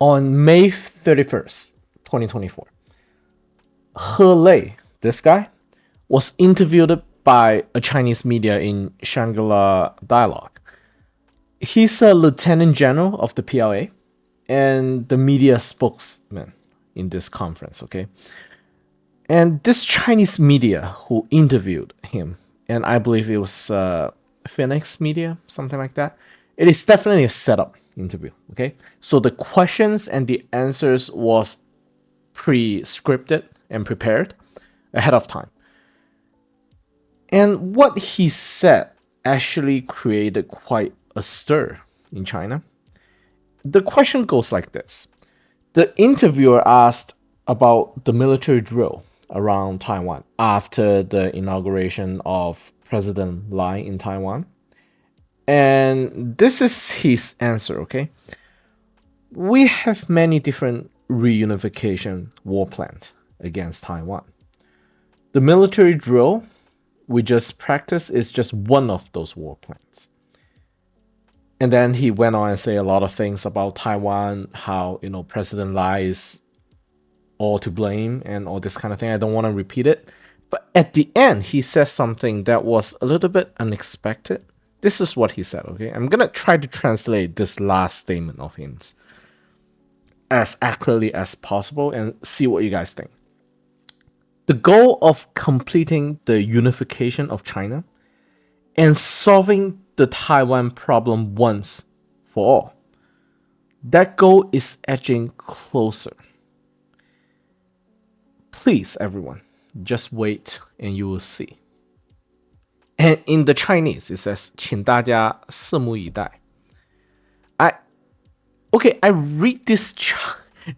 On May 31st, 2024, He Lei, this guy, was interviewed by a Chinese media in Shangri-La Dialogue. He's a lieutenant general of the PLA and the media spokesman in this conference, okay? And this Chinese media who interviewed him, and I believe it was Phoenix Media, something like that, it is definitely a setup interview, okay? So the questions and the answers was pre-scripted and prepared ahead of time. And what he said actually created quite a stir in China. The question goes like this. The interviewer asked about the military drill around Taiwan after the inauguration of President Lai in Taiwan. And this is his answer, okay? We have many different reunification war plans against Taiwan. The military drill we just practiced is just one of those war plans. And then he went on and say a lot of things about Taiwan, how, President Lai is all to blame and all this kind of thing. I don't want to repeat it. But at the end, he says something that was a little bit unexpected. This is what he said, okay? I'm going to try to translate this last statement of his as accurately as possible and see what you guys think. The goal of completing the unification of China and solving the Taiwan problem once for all, that goal is edging closer. Please, everyone, just wait and you will see. And in the Chinese, it says, 请大家拭目以待. I read this.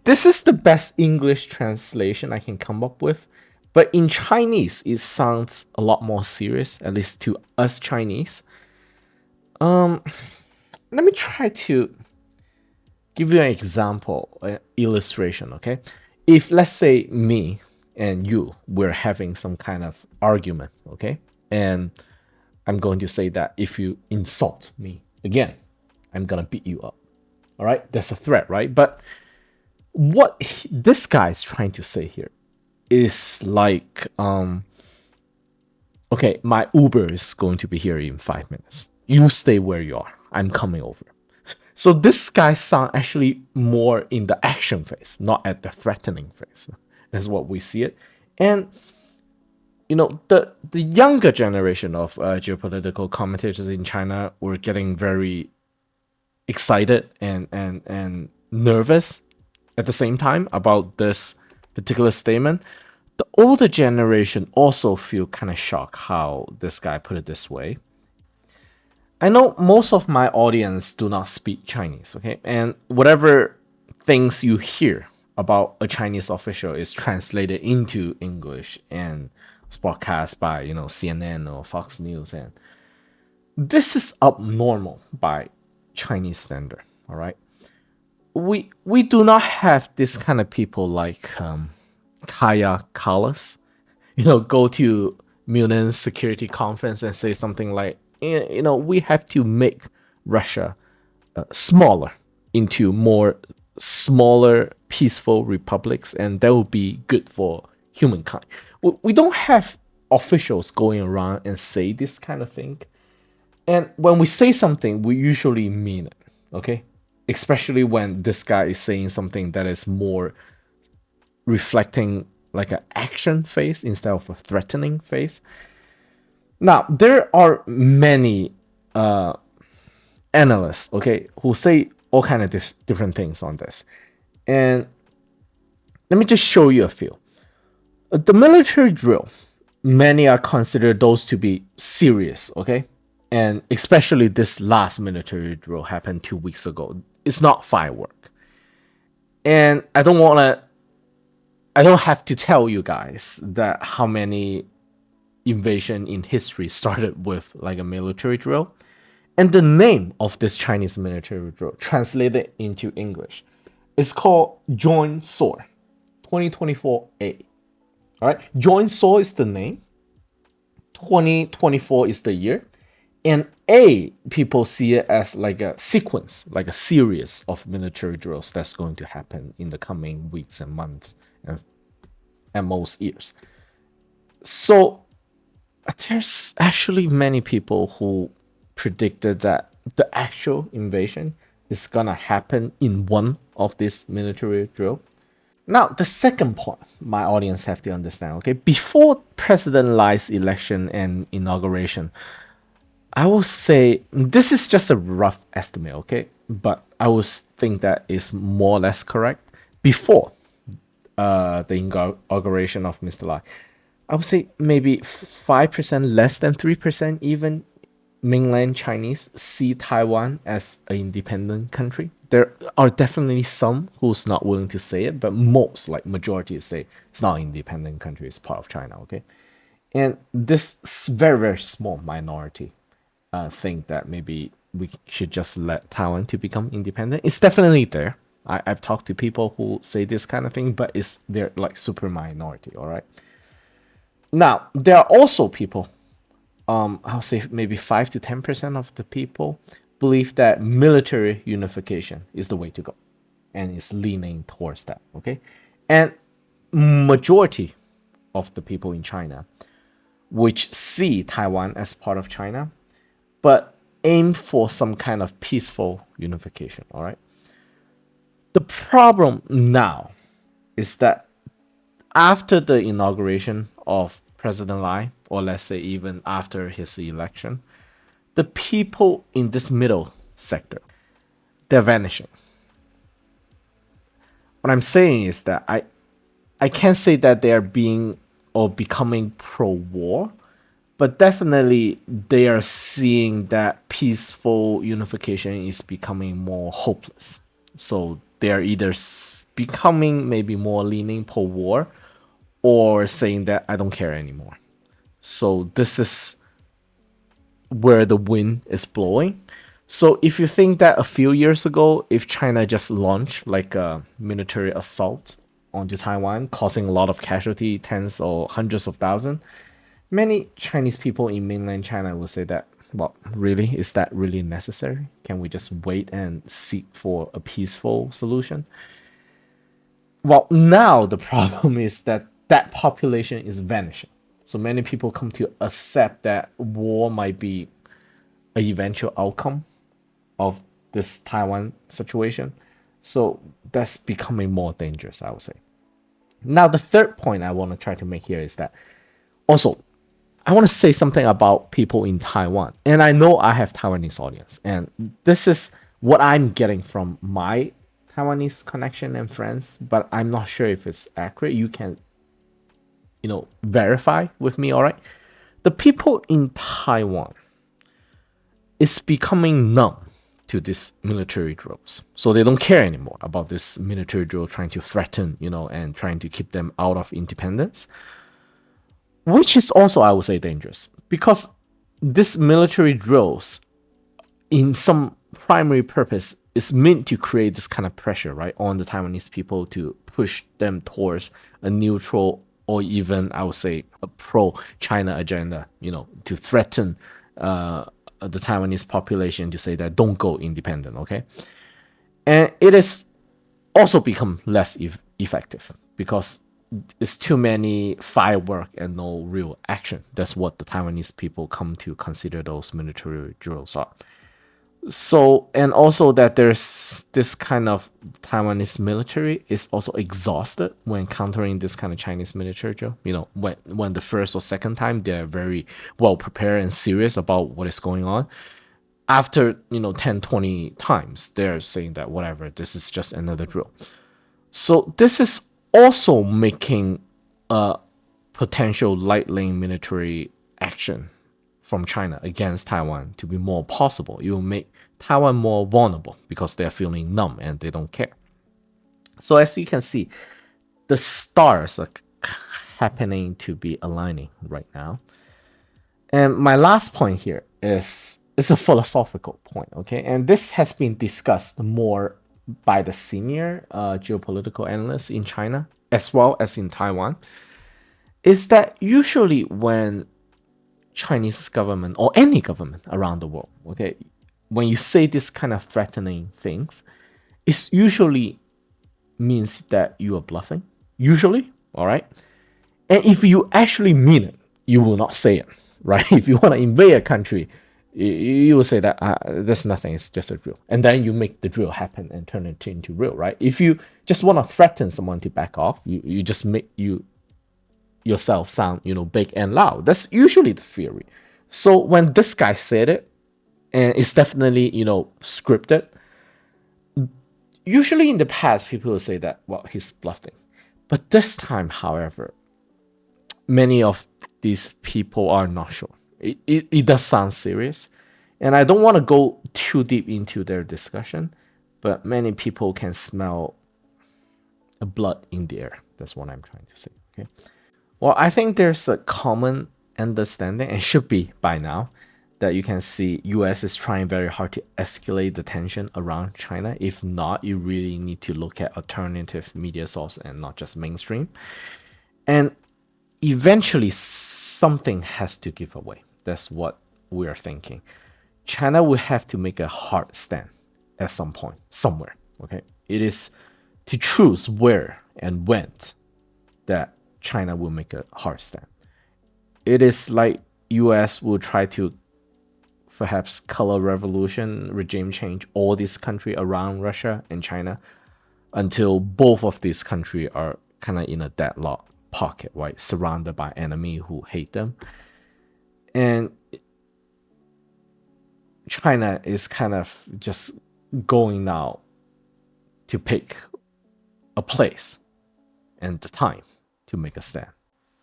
This is the best English translation I can come up with. But in Chinese, it sounds a lot more serious, at least to us Chinese. Let me try to give you an example, an illustration, okay? If, let's say, me and you, we're having some kind of argument, okay? And I'm going to say that if you insult me again, I'm going to beat you up. All right? That's a threat, right? But what this guy is trying to say here is like, okay, my Uber is going to be here in 5 minutes. You stay where you are. I'm coming over. So this guy sounds actually more in the action phase, not at the threatening phase. That's what we see it. And the younger generation of geopolitical commentators in China were getting very excited and nervous at the same time about this particular statement. The older generation also feel kind of shocked how this guy put it this way. I know most of my audience do not speak Chinese, okay? And whatever things you hear about a Chinese official is translated into English and broadcast by, CNN or Fox News. And this is abnormal by Chinese standard, all right? We do not have this kind of people like Kaya Kallas, go to Munich Security Conference and say something like, we have to make Russia smaller into more smaller, peaceful republics, and that will be good for humankind. We don't have officials going around and say this kind of thing. And when we say something, we usually mean it, okay? Especially when this guy is saying something that is more reflecting like an action phase instead of a threatening phase. Now, there are many analysts, okay, who say all kind of different things on this. And let me just show you a few. The military drill, many are considered those to be serious, okay? And especially this last military drill happened 2 weeks ago. It's not firework. And I don't have to tell you guys that how many invasion in history started with like a military drill. And the name of this Chinese military drill, translated into English, is called Joint Soar 2024A. All right, Joint Soar is the name. 2024 is the year. And A, people see it as like a sequence, like a series of military drills that's going to happen in the coming weeks and months and most years. So there's actually many people who predicted that the actual invasion is gonna happen in one of these military drill. Now, the second point my audience have to understand, okay, before President Lai's election and inauguration, I will say this is just a rough estimate, okay, but I would think that is more or less correct. Before the inauguration of Mr. Lai, I would say maybe 5% less than 3% even mainland Chinese see Taiwan as an independent country. There are definitely some who's not willing to say it, but most, like majority, say it's not an independent country, it's part of China, okay? And this very, very small minority think that maybe we should just let Taiwan to become independent. It's definitely there. I've talked to people who say this kind of thing, but they're like super minority, all right? Now, there are also people, I'll say maybe 5 to 10% of the people believe that military unification is the way to go and is leaning towards that, okay? And majority of the people in China, which see Taiwan as part of China, but aim for some kind of peaceful unification, all right? The problem now is that after the inauguration of President Lai, or let's say even after his election, the people in this middle sector, they're vanishing. What I'm saying is that I can't say that they're being or becoming pro-war, but definitely they are seeing that peaceful unification is becoming more hopeless. So they're either becoming maybe more leaning pro-war or saying that I don't care anymore. So this is where the wind is blowing. So if you think that a few years ago, if China just launched like a military assault onto Taiwan, causing a lot of casualty, tens or hundreds of thousands, many Chinese people in mainland China will say that, well, really, is that really necessary? Can we just wait and seek for a peaceful solution? Well, now the problem is that that population is vanishing. So many people come to accept that war might be an eventual outcome of this Taiwan situation. So that's becoming more dangerous, I would say. Now, the third point I want to try to make here is that also, I want to say something about people in Taiwan. And I know I have Taiwanese audience. And this is what I'm getting from my Taiwanese connection and friends, but I'm not sure if it's accurate. You can, verify with me, all right? The people in Taiwan is becoming numb to this military drills. So they don't care anymore about this military drill trying to threaten, and trying to keep them out of independence, which is also, I would say, dangerous because this military drills in some primary purpose is meant to create this kind of pressure, right, on the Taiwanese people to push them towards a neutral or even, I would say, a pro-China agenda, to threaten the Taiwanese population to say that don't go independent, okay? And it is also become less effective because it's too many firework and no real action. That's what the Taiwanese people come to consider those military drills are. So, and also that there's this kind of Taiwanese military is also exhausted when countering this kind of Chinese military drill. When the first or second time they're very well prepared and serious about what is going on. After, 10, 20 times, they're saying that whatever, this is just another drill. So this is also making a potential lightning military action from China against Taiwan to be more possible. It will make Taiwan more vulnerable because they're feeling numb and they don't care. So as you can see, the stars are happening to be aligning right now. And my last point here is a philosophical point, okay? And this has been discussed more by the senior geopolitical analysts in China as well as in Taiwan, is that usually when Chinese government or any government around the world, okay, when you say this kind of threatening things, it usually means that you are bluffing. Usually, all right. And if you actually mean it, you will not say it, right? If you want to invade a country, you will say that there's nothing, it's just a drill. And then you make the drill happen and turn it into real, right? If you just want to threaten someone to back off, you just make yourself sound, big and loud. That's usually the theory. So when this guy said it, and it's definitely, scripted, usually in the past, people will say that, well, he's bluffing. But this time, however, many of these people are not sure. It does sound serious. And I don't want to go too deep into their discussion, but many people can smell a blood in the air. That's what I'm trying to say. Okay. Well, I think there's a common understanding, and should be by now, that you can see US is trying very hard to escalate the tension around China. If not, you really need to look at alternative media source and not just mainstream. And eventually something has to give away. That's what we are thinking. China will have to make a hard stand at some point, somewhere. Okay. It is to choose where and when that China will make a hard stand. It is like US will try to perhaps color revolution, regime change all these countries around Russia and China until both of these countries are kind of in a deadlock pocket, right? Surrounded by enemy who hate them. And China is kind of just going now to pick a place and the time to make a stand.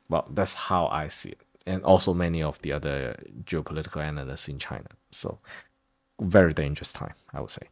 Well, that's how I see it. And also many of the other geopolitical analysts in China. So very dangerous time, I would say.